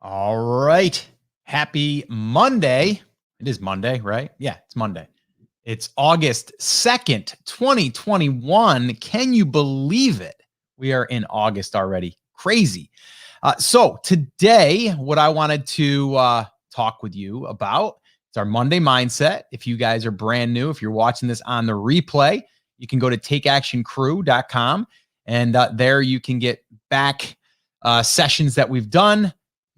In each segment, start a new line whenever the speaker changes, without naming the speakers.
All right. Happy Monday. It is Monday, right? Yeah, it's Monday. It's August 2nd, 2021. Can you believe it? We are in August already. Crazy. So today, what I wanted to talk with you about is our Monday mindset. If you guys are brand new, if you're watching this on the replay, you can go to takeactioncrew.com and there you can get back sessions that we've done.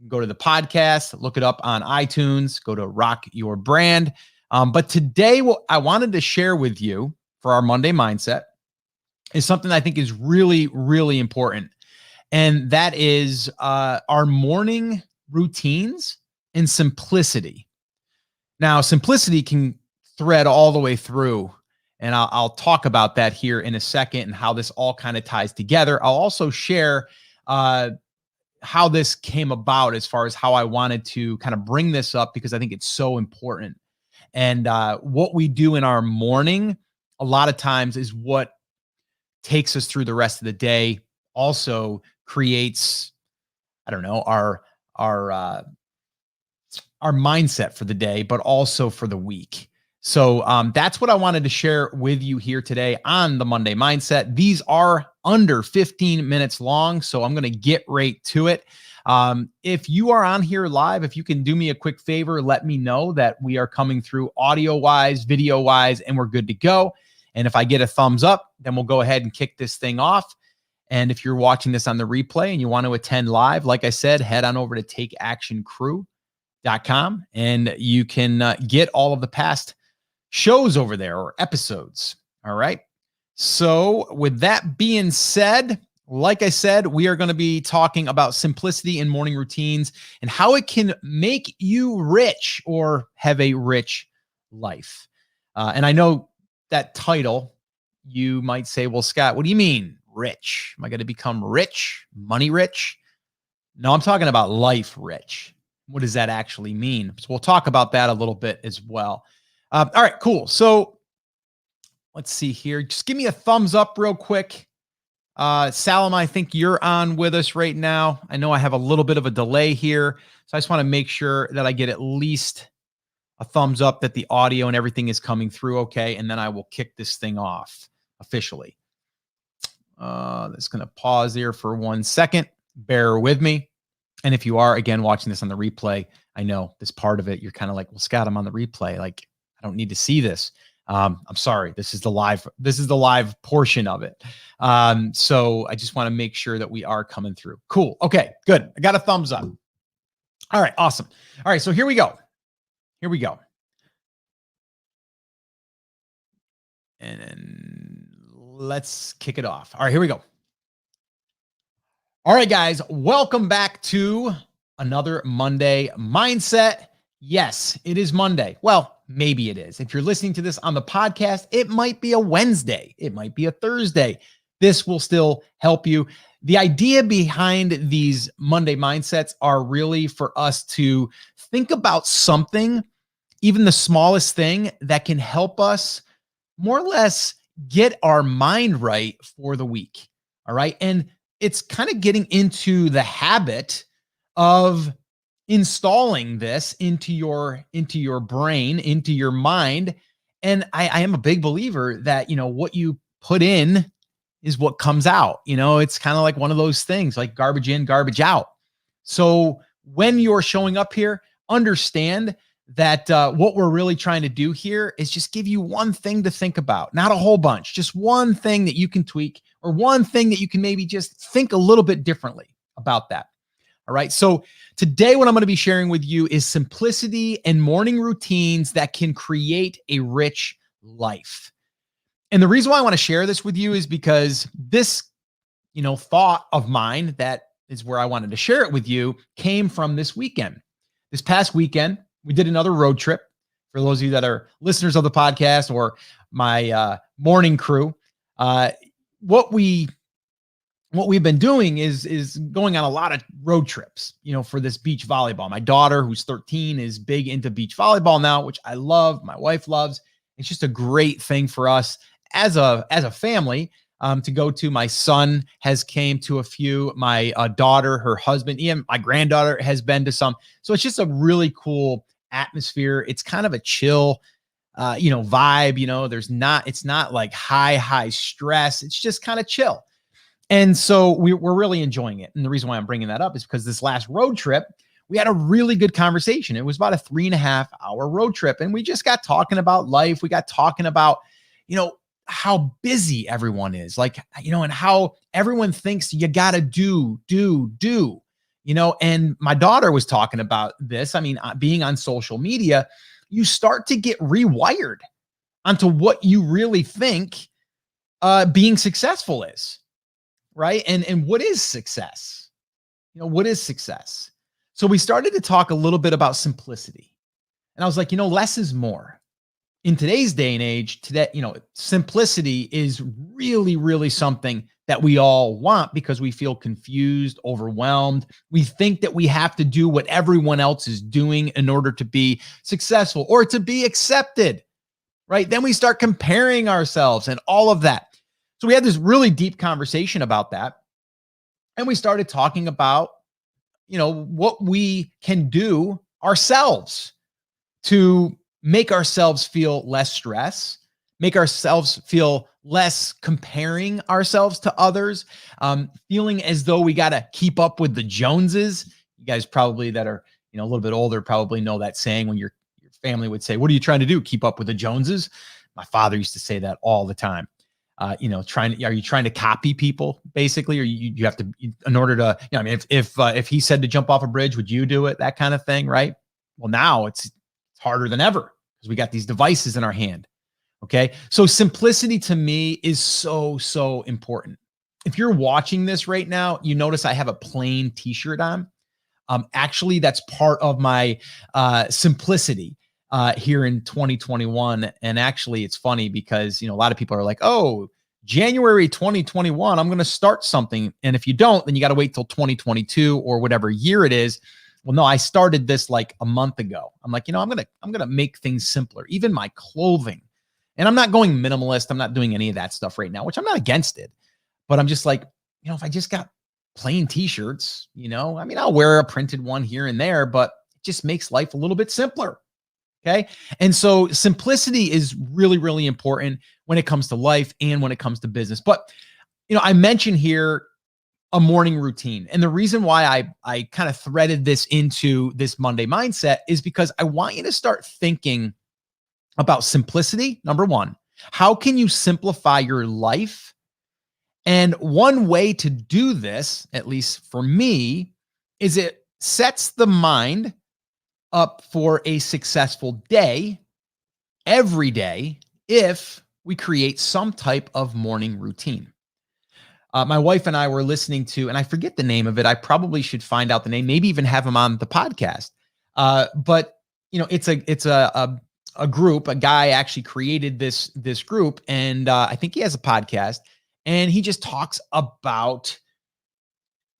Go to the podcast, look it up on iTunes, go to Rock Your Brand. But today, what I wanted to share with you for our Monday mindset is something I think is really, really important. And that is our morning routines and simplicity. Now, simplicity can thread all the way through. And I'll talk about that here in a second and how this all kind of ties together. I'll also share how this came about as far as how I wanted to kind of bring this up because I think it's so important. And what we do in our morning, a lot of times, is what takes us through the rest of the day. Also creates, I don't know, our mindset for the day, but also for the week. So that's what I wanted to share with you here today on the Monday Mindset. These are under 15 minutes long, so I'm going to get right to it. If you are on here live, if you can do me a quick favor, let me know that we are coming through audio-wise, video-wise, and we're good to go. And if I get a thumbs up, then we'll go ahead and kick this thing off. And if you're watching this on the replay and you want to attend live, like I said, head on over to takeactioncrew.com and you can get all of the past shows over there or episodes. All right. So with that being said, like I said, we are going to be talking about simplicity in morning routines and how it can make you rich or have a rich life. And I know that title, you might say, well, Scott, what do you mean rich? Am I going to become rich, money rich? No, I'm talking about life rich. What does that actually mean? So we'll talk about that a little bit as well. All right, cool. So let's see here. Just give me a thumbs up real quick. Salam, I think you're on with us right now. I know I have a little bit of a delay here, so I just want to make sure that I get at least a thumbs up that the audio and everything is coming through okay, and then I will kick this thing off officially. That's going to pause here for 1 second. Bear with me. And if you are, again, watching this on the replay, I know this part of it, you're kind of like, well, Scott, I'm on the replay. Like, I don't need to see this. I'm sorry. This is the live portion of it. So I just want to make sure that we are coming through. Cool. Okay, good. I got a thumbs up. All right, awesome. All right, so here we go. And let's kick it off. All right, here we go. All right, guys, welcome back to another Monday Mindset. Yes, it is Monday. Well, maybe it is. If you're listening to this on the podcast, it might be a Wednesday. It might be a Thursday. This will still help you. The idea behind these Monday mindsets are really for us to think about something, even the smallest thing, that can help us more or less get our mind right for the week. All right. And it's kind of getting into the habit of installing this into your brain, into your mind. And I am a big believer that, what you put in is what comes out. It's kind of like one of those things, like garbage in, garbage out. So when you're showing up here, understand that what we're really trying to do here is just give you one thing to think about, not a whole bunch, just one thing that you can tweak or one thing that you can maybe just think a little bit differently about that. All right. So today, what I'm going to be sharing with you is simplicity and morning routines that can create a rich life. And the reason why I want to share this with you is because this, thought of mine, that is where I wanted to share it with you, came from this weekend. This past weekend, we did another road trip. For those of you that are listeners of the podcast or my morning crew, what we've been doing is going on a lot of road trips, for this beach volleyball. My daughter, who's 13, is big into beach volleyball now, which I love. My wife loves. It's just a great thing for us as a family. to go to. My son has came to a few. My daughter, her husband, even my granddaughter has been to some. So it's just a really cool atmosphere. It's kind of a chill, vibe. It's not like high stress. It's just kind of chill. And so we're really enjoying it. And the reason why I'm bringing that up is because this last road trip, we had a really good conversation. It was about a 3.5 hour road trip. And we just got talking about life. We got talking about, how busy everyone is, and how everyone thinks you got to do. And my daughter was talking about this. I mean, being on social media, you start to get rewired onto what you really think being successful is, right? And what is success? What is success? So we started to talk a little bit about simplicity. And I was like, less is more. In today's day and age, simplicity is really, really something that we all want because we feel confused, overwhelmed. We think that we have to do what everyone else is doing in order to be successful or to be accepted, right? Then we start comparing ourselves and all of that. So we had this really deep conversation about that. And we started talking about, what we can do ourselves to make ourselves feel less stress, make ourselves feel less comparing ourselves to others, feeling as though we got to keep up with the Joneses. You guys probably that are, a little bit older probably know that saying when your family would say, "What are you trying to do? Keep up with the Joneses?" My father used to say that all the time. Are you trying to copy people basically, or you have to, in order to, if he said to jump off a bridge, would you do it? That kind of thing, right? Well, now it's harder than ever because we got these devices in our hand. Okay. So simplicity to me is so, so important. If you're watching this right now, you notice I have a plain t-shirt on. Actually, that's part of my simplicity here in 2021. And actually, it's funny because, a lot of people are like, oh, January 2021, I'm going to start something. And if you don't, then you got to wait till 2022 or whatever year it is. Well, no, I started this like a month ago. I'm like, I'm going to make things simpler, even my clothing. And I'm not going minimalist. I'm not doing any of that stuff right now, which I'm not against it. But I'm just like, if I just got plain t-shirts, I'll wear a printed one here and there, but it just makes life a little bit simpler. Okay. And so simplicity is really, really important when it comes to life and when it comes to business. But, I mentioned here a morning routine. And the reason why I kind of threaded this into this Monday mindset is because I want you to start thinking about simplicity. Number one, how can you simplify your life? And one way to do this, at least for me, is it sets the mind up for a successful day every day if we create some type of morning routine. My wife and I were listening to, and I forget the name of it. I probably should find out the name, maybe even have him on the podcast. But it's a group. A guy actually created this group, and I think he has a podcast. And he just talks about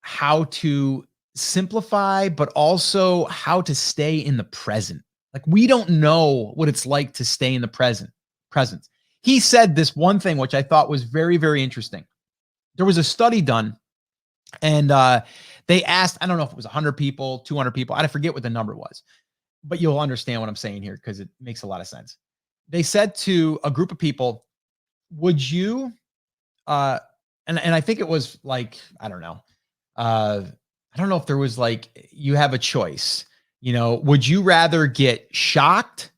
how to simplify, but also how to stay in the present. Like we don't know what it's like to stay in the present. He said this one thing, which I thought was very, very interesting. There was a study done and they asked, I don't know if it was 100 people, 200 people. I forget what the number was, but you'll understand what I'm saying here because it makes a lot of sense. They said to a group of people, would you, and I think it was like, I don't know if there was like, you have a choice, would you rather get shocked?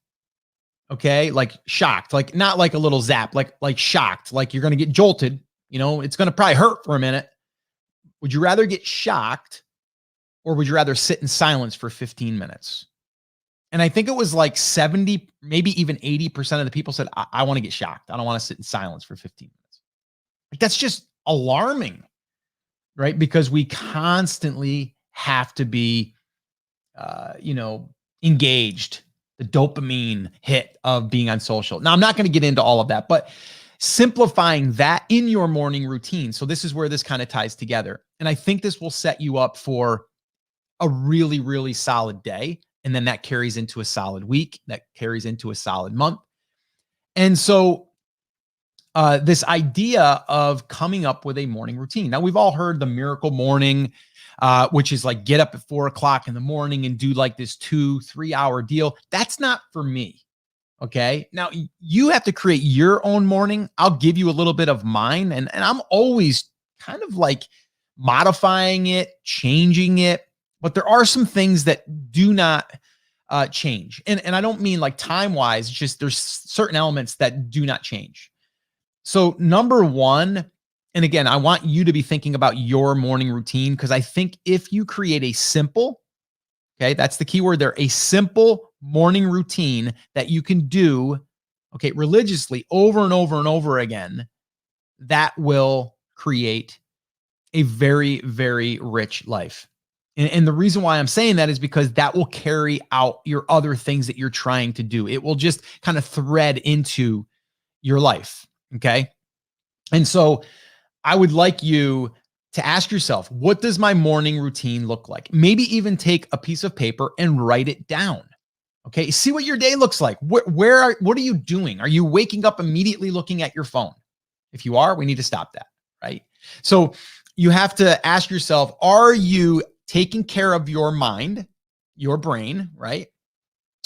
Okay. Like shocked, like not like a little zap, like shocked, like you're going to get jolted. It's going to probably hurt for a minute. Would you rather get shocked or would you rather sit in silence for 15 minutes? And I think it was like 70, maybe even 80% of the people said, I want to get shocked. I don't want to sit in silence for 15 minutes. Like that's just alarming, right? Because we constantly have to be, engaged, the dopamine hit of being on social. Now, I'm not going to get into all of that, but simplifying that in your morning routine. So this is where this kind of ties together. And I think this will set you up for a really, really solid day. And then that carries into a solid week, that carries into a solid month. And so this idea of coming up with a morning routine. Now, we've all heard the miracle morning, which is like get up at 4 o'clock in the morning and do like this 2-3 hour deal. That's not for me. Okay. Now you have to create your own morning. I'll give you a little bit of mine, and I'm always kind of like modifying it, changing it. But there are some things that do not change. And I don't mean like time wise, just there's certain elements that do not change. So number one, and again, I want you to be thinking about your morning routine, because I think if you create a simple, okay, that's the key word there, a simple morning routine that you can do, okay, religiously over and over and over again, that will create a very, very rich life. And the reason why I'm saying that is because that will carry out your other things that you're trying to do. It will just kind of thread into your life. Okay. And so I would like you to ask yourself, what does my morning routine look like? Maybe even take a piece of paper and write it down. Okay. See what your day looks like. What are you doing? Are you waking up immediately looking at your phone? If you are, we need to stop that. Right. So you have to ask yourself, are you taking care of your mind, your brain, right?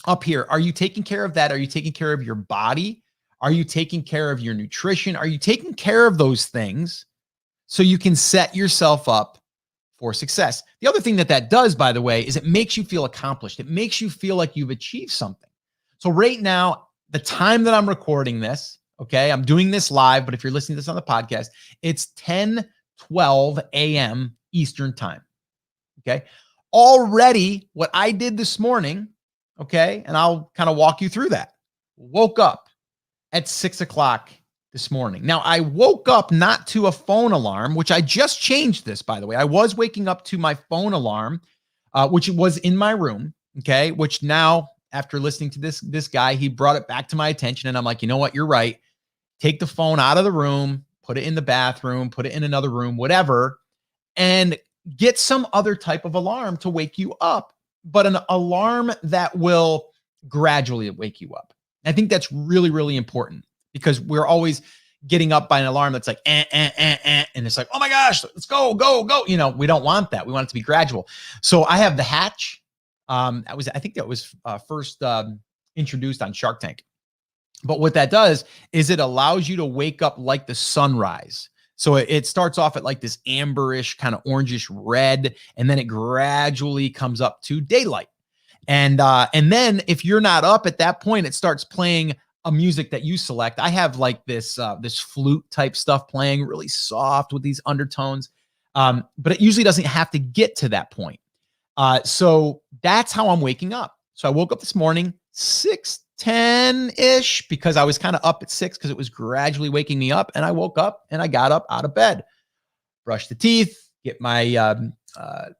Up here, are you taking care of that? Are you taking care of your body? Are you taking care of your nutrition? Are you taking care of those things so you can set yourself up for success? The other thing that does, by the way, is it makes you feel accomplished. It makes you feel like you've achieved something. So right now, the time that I'm recording this, okay, I'm doing this live, but if you're listening to this on the podcast, it's 10:12 a.m. Eastern time. Okay. Already what I did this morning, okay, and I'll kind of walk you through that. Woke up at 6 o'clock this morning. Now, I woke up not to a phone alarm, which I just changed this, by the way. I was waking up to my phone alarm, which was in my room, okay, which now, after listening to this guy, he brought it back to my attention, and I'm like, you know what, you're right. Take the phone out of the room, put it in the bathroom, put it in another room, whatever, and get some other type of alarm to wake you up, but an alarm that will gradually wake you up. I think that's really, really important, because we're always getting up by an alarm that's like, and it's like, oh my gosh, let's go, go, go. You know, we don't want that. We want it to be gradual. So I have the Hatch. I think that was first introduced on Shark Tank. But what that does is it allows you to wake up like the sunrise. So it starts off at like this amberish, kind of orangish red, and then it gradually comes up to daylight. And then if you're not up at that point, it starts playing a music that you select. I have like this flute type stuff playing, really soft with these undertones. But it usually doesn't have to get to that point. So that's how I'm waking up. So I woke up this morning, 6:10-ish, because I was kind of up at 6 because it was gradually waking me up. And I woke up and I got up out of bed, brushed the teeth, get my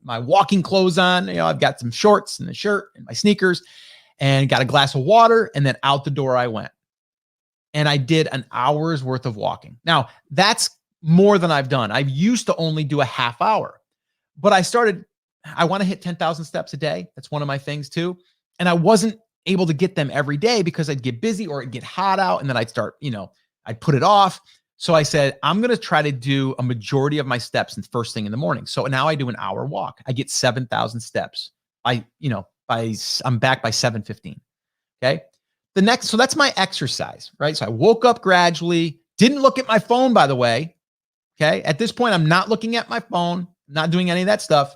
my walking clothes on. You know, I've got some shorts and a shirt and my sneakers, and got a glass of water, and then out the door I went. And I did an hour's worth of walking. Now, that's more than I've done. I used to only do a half hour, but I want to hit 10,000 steps a day. That's one of my things too. And I wasn't able to get them every day because I'd get busy or it'd get hot out, and then I'd start, I'd put it off. So I said, I'm going to try to do a majority of my steps in first thing in the morning. So now I do an hour walk. I get 7,000 steps. I'm back by 7:15. Okay. So that's my exercise, right? So I woke up gradually, didn't look at my phone, by the way. Okay. At this point, I'm not looking at my phone, not doing any of that stuff.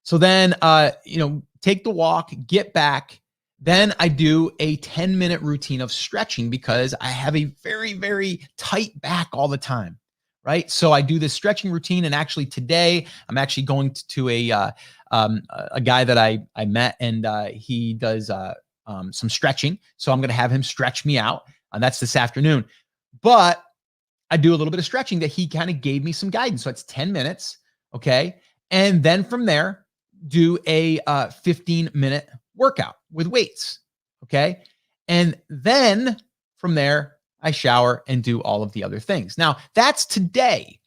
So then, take the walk, get back. Then I do a 10-minute routine of stretching because I have a very, very tight back all the time, right? So I do this stretching routine, and actually today I'm actually going to a guy that I met, and he does some stretching. So I'm going to have him stretch me out, and that's this afternoon. But I do a little bit of stretching that he kind of gave me some guidance. So it's 10 minutes, okay? And then from there, do a 15-minute workout with weights, okay? And then from there, I shower and do all of the other things. Now, that's today,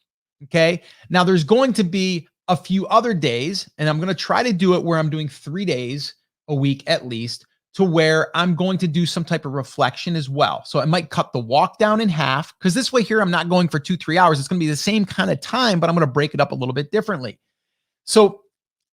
okay? Now, there's going to be a few other days, and I'm going to try to do it where I'm doing 3 days a week at least, to where I'm going to do some type of reflection as well. So I might cut the walk down in half, because this way here, I'm not going for 2-3 hours. It's going to be the same kind of time, but I'm going to break it up a little bit differently. So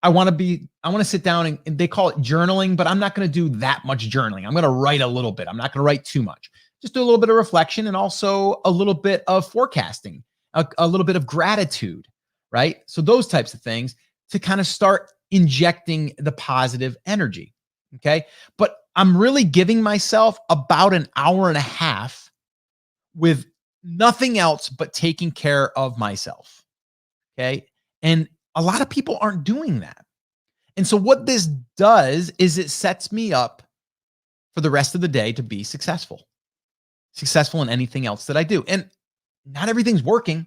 I want to sit down and they call it journaling, but I'm not going to do that much journaling. I'm going to write a little bit. I'm not going to write too much. Just do a little bit of reflection and also a little bit of forecasting, a little bit of gratitude, right? So those types of things to kind of start injecting the positive energy. Okay. But I'm really giving myself about an hour and a half with nothing else but taking care of myself. Okay. And a lot of people aren't doing that. And so what this does is it sets me up for the rest of the day to be successful in anything else that I do. And not everything's working,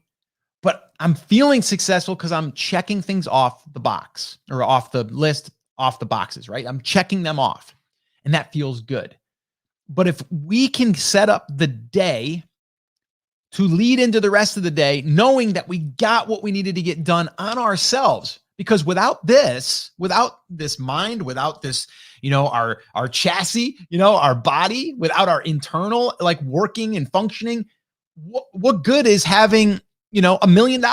but I'm feeling successful because I'm checking things off the box or off the list, off the boxes, right? I'm checking them off and that feels good. But if we can set up the day to lead into the rest of the day, knowing that we got what we needed to get done on ourselves, because without this mind, without this, our chassis, our body, without our internal, like working and functioning, what good is having, $1 million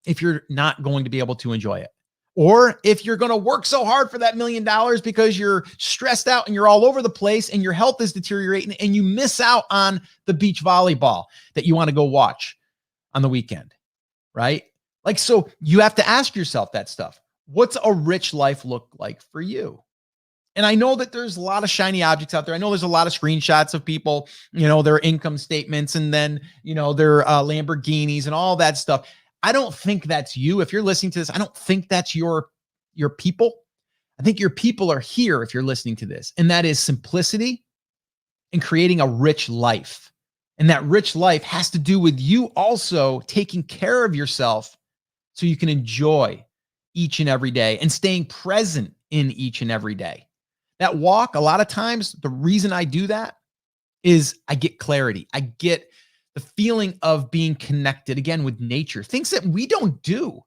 if you're not going to be able to enjoy it? Or if you're going to work so hard for that $1 million because you're stressed out and you're all over the place and your health is deteriorating and you miss out on the beach volleyball that you want to go watch on the weekend, right? Like, so you have to ask yourself that stuff. What's a rich life look like for you? And I know that there's a lot of shiny objects out there. I know there's a lot of screenshots of people, their income statements and then, their Lamborghinis and all that stuff. I don't think that's you. If you're listening to this, I don't think that's your people. I think your people are here if you're listening to this. And that is simplicity and creating a rich life. And that rich life has to do with you also taking care of yourself so you can enjoy each and every day and staying present in each and every day. That walk, a lot of times, the reason I do that is I get clarity. I get the feeling of being connected again with nature, things that we don't do.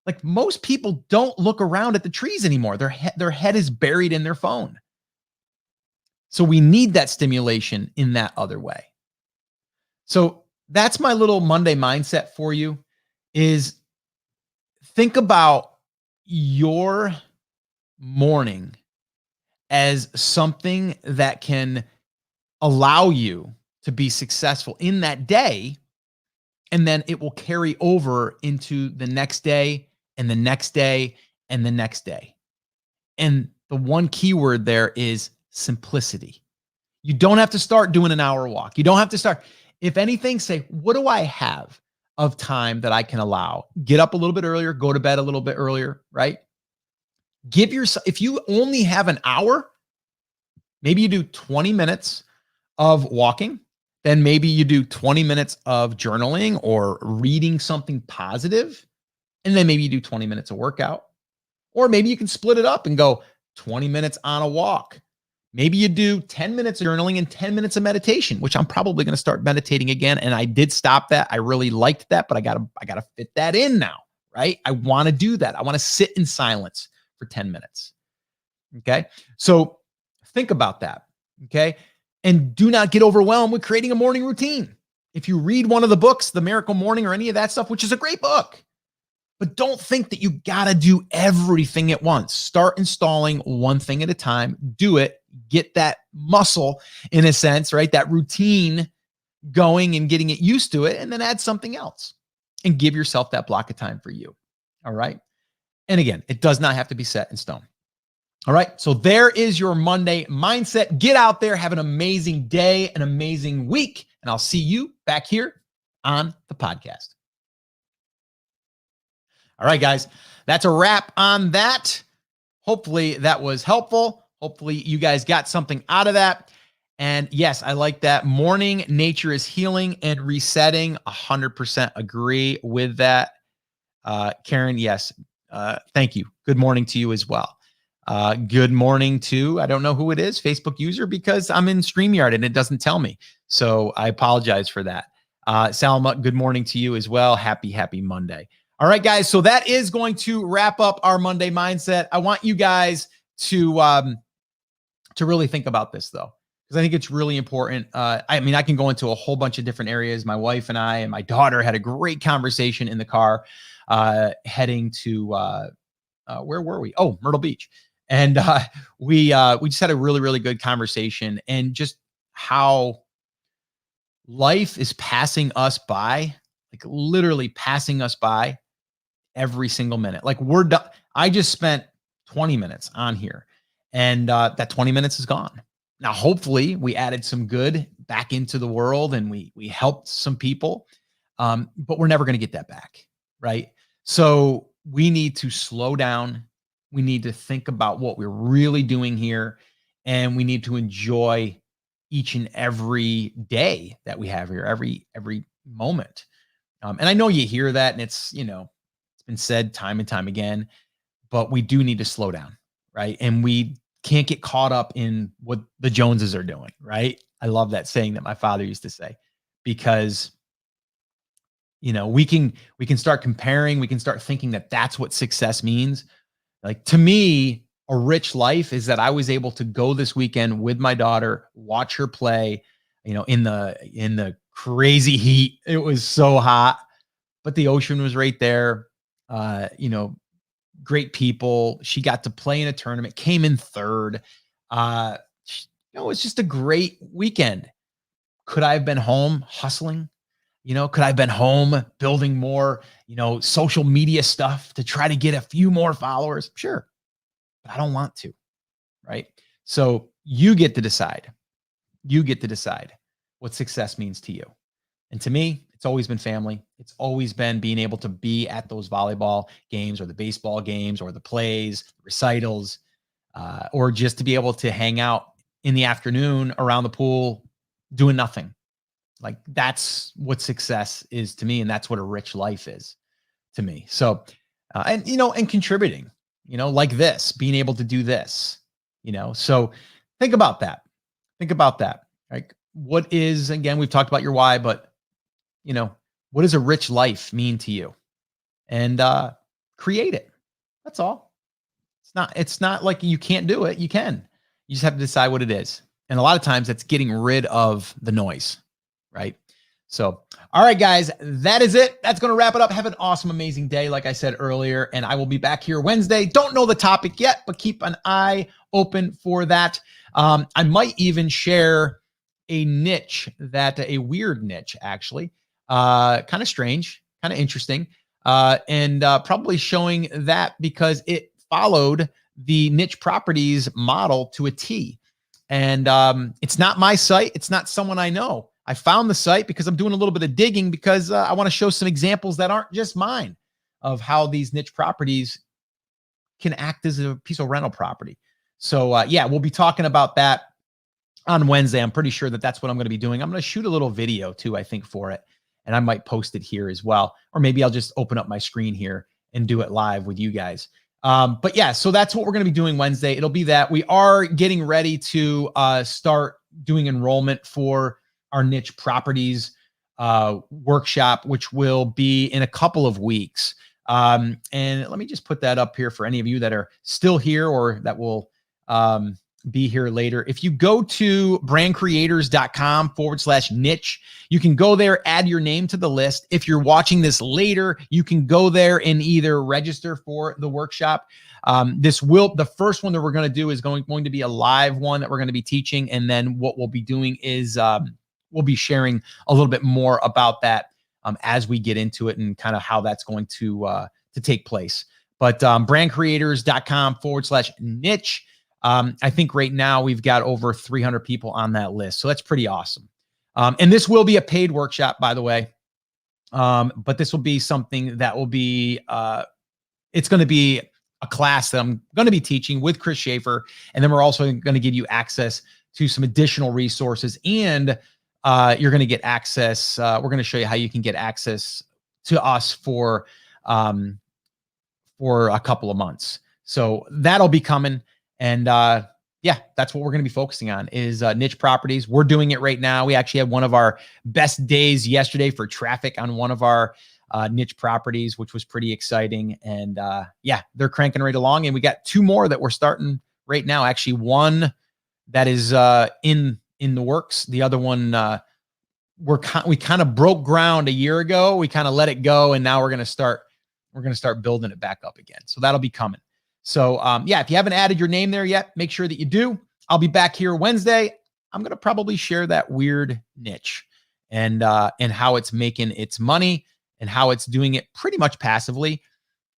Like most people don't look around at the trees anymore. Their head is buried in their phone. So we need that stimulation in that other way. So that's my little Monday mindset for you is think about your morning as something that can allow you to be successful in that day. And then it will carry over into the next day and the next day and the next day. And the one key word there is simplicity. You don't have to start doing an hour walk. You don't have to start. If anything, say, what do I have of time that I can allow? Get up a little bit earlier, go to bed a little bit earlier, right? Give yourself, if you only have an hour, maybe you do 20 minutes of walking. Then maybe you do 20 minutes of journaling or reading something positive. And then maybe you do 20 minutes of workout. Or maybe you can split it up and go 20 minutes on a walk. Maybe you do 10 minutes of journaling and 10 minutes of meditation, which I'm probably going to start meditating again. And I did stop that. I really liked that, but I gotta fit that in now, right? I want to do that. I want to sit in silence for 10 minutes. Okay. So think about that. Okay. And do not get overwhelmed with creating a morning routine. If you read one of the books, The Miracle Morning or any of that stuff, which is a great book, but don't think that you got to do everything at once. Start installing one thing at a time. Do it. Get that muscle in a sense, right? That routine going and getting it used to it, and then add something else and give yourself that block of time for you. All right. And again, it does not have to be set in stone. All right. So there is your Monday mindset. Get out there, have an amazing day, an amazing week, and I'll see you back here on the podcast. All right, guys, that's a wrap on that. Hopefully that was helpful. Hopefully you guys got something out of that. And yes, I like that. Morning nature is healing and resetting. 100% agree with that. Karen, yes. Thank you. Good morning to you as well. Good morning to, I don't know who it is, Facebook user, because I'm in StreamYard and it doesn't tell me. So I apologize for that. Salma, good morning to you as well. Happy Monday. All right, guys. So that is going to wrap up our Monday mindset. I want you guys to to really think about this though, because I think it's really important. I mean, I can go into a whole bunch of different areas. My wife and I and my daughter had a great conversation in the car, heading to where were we? Oh, Myrtle Beach. And we just had a really, really good conversation, and just how life is passing us by, like literally passing us by every single minute. Like we're done. I just spent 20 minutes on here, and that 20 minutes is gone. Now, hopefully we added some good back into the world, and we helped some people. But we're never going to get that back. Right. So we need to slow down. We need to think about what we're really doing here, and we need to enjoy each and every day that we have here, every moment. And I know you hear that, and it's, it's been said time and time again, but we do need to slow down, right? And we can't get caught up in what the Joneses are doing, right? I love that saying that my father used to say, because we can start comparing, we can start thinking that that's what success means. Like, to me, a rich life is that I was able to go this weekend with my daughter, watch her play, in the crazy heat. It was so hot, but the ocean was right there. Great people. She got to play in a tournament, came in third. It's just a great weekend. Could I have been home hustling? Could I have been home building more, social media stuff to try to get a few more followers? Sure. But I don't want to, right? So you get to decide. You get to decide what success means to you. And to me, it's always been family. It's always been being able to be at those volleyball games or the baseball games or the plays, recitals, or just to be able to hang out in the afternoon around the pool doing nothing. Like, that's what success is to me. And that's what a rich life is to me. So, and contributing, like this, being able to do this, so think about that. Think about that. Like, what is, again, we've talked about your why, but what does a rich life mean to you? And create it. That's all. It's not like you can't do it. You can. You just have to decide what it is. And a lot of times that's getting rid of the noise, right? So, all right, guys, that is it. That's going to wrap it up. Have an awesome, amazing day, like I said earlier, and I will be back here Wednesday. Don't know the topic yet, but keep an eye open for that. I might even share a weird niche, actually, kind of strange, kind of interesting, and probably showing that because it followed the niche properties model to a T. And it's not my site. It's not someone I know. I found the site because I'm doing a little bit of digging, because I want to show some examples that aren't just mine of how these niche properties can act as a piece of rental property. So yeah, we'll be talking about that on Wednesday. I'm pretty sure that that's what I'm going to be doing. I'm going to shoot a little video too, I think, for it. And I might post it here as well. Or maybe I'll just open up my screen here and do it live with you guys. But yeah, so that's what we're going to be doing Wednesday. It'll be that. We are getting ready to start doing enrollment for our niche properties workshop, which will be in a couple of weeks. And let me just put that up here for any of you that are still here or that will be here later. If you go to brandcreators.com/niche, you can go there, add your name to the list. If you're watching this later, you can go there and either register for the workshop. The first one that we're going to do is going to be a live one that we're going to be teaching. And then what we'll be doing is we'll be sharing a little bit more about that as we get into it and kind of how that's going to take place. But brandcreators.com/niche. I think right now we've got over 300 people on that list. So that's pretty awesome. And this will be a paid workshop, by the way. But this will be something that will be, it's going to be a class that I'm going to be teaching with Chris Schaefer. And then we're also going to give you access to some additional resources, and you're going to get access. We're going to show you how you can get access to us for a couple of months. So that'll be coming. And yeah, that's what we're going to be focusing on is niche properties. We're doing it right now. We actually had one of our best days yesterday for traffic on one of our niche properties, which was pretty exciting. And yeah, they're cranking right along. And we got two more that we're starting right now. Actually, one that is in the works. The other one, we kind of broke ground a year ago. We kind of let it go, and now we're gonna start building it back up again. So that'll be coming. So yeah, if you haven't added your name there yet, make sure that you do. I'll be back here Wednesday. I'm gonna probably share that weird niche and how it's making its money and how it's doing it pretty much passively.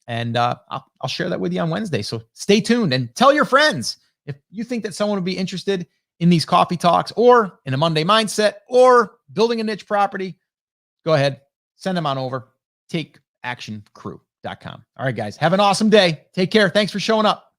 And I'll share that with you on Wednesday. So stay tuned and tell your friends if you think that someone would be interested in these coffee talks or in a Monday mindset or building a niche property. Go ahead, send them on over. TakeActionCrew.com. All right, guys, have an awesome day. Take care. Thanks for showing up.